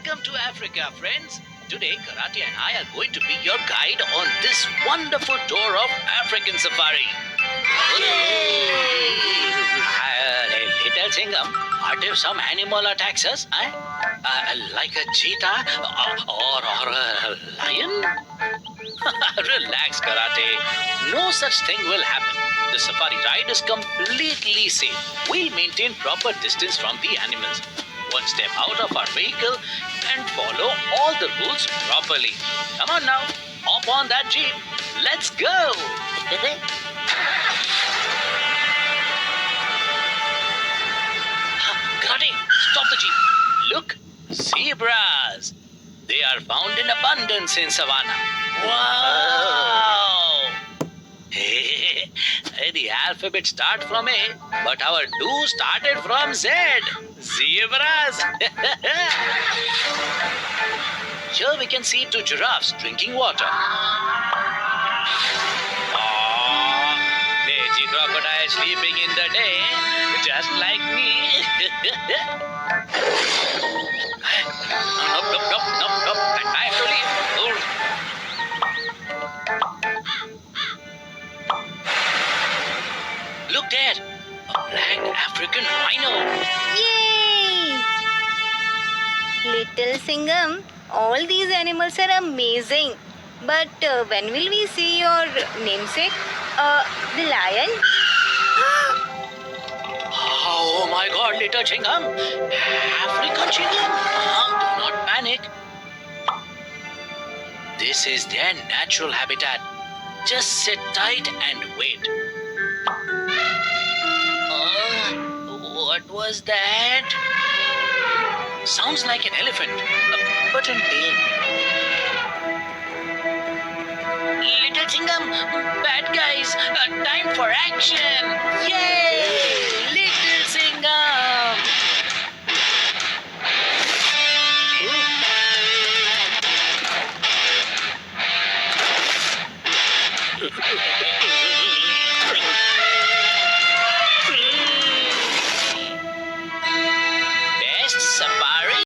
Welcome to Africa, friends. Today, Karate and I are going to be your guide on this wonderful tour of African safari. Little Singham, what if some animal attacks us? Like a cheetah or a lion? Relax, Karate. No such thing will happen. The safari ride is completely safe. We'll maintain proper distance from the animals. One step out of our vehicle and follow all the rules properly. Come on now, hop on that jeep. Let's go. Karate, stop the jeep. Look, zebras. They are found in abundance in savannah. Wow! The alphabet starts from A, but our do started from Z. Zebras. Here we can see two giraffes drinking water. Oh, lazy crocodile sleeping in the day, just like me. Nope. I have to leave. Look there, a black African rhino. Yay! Little Singham, all these animals are amazing. But when will we see your namesake, the lion? Oh my God, little Singham. African Singham. Do not panic. This is their natural habitat. Just sit tight and wait. What was that? Sounds like an elephant, but in pain. Little Singham, bad guys, time for action! Yay! Little Singham!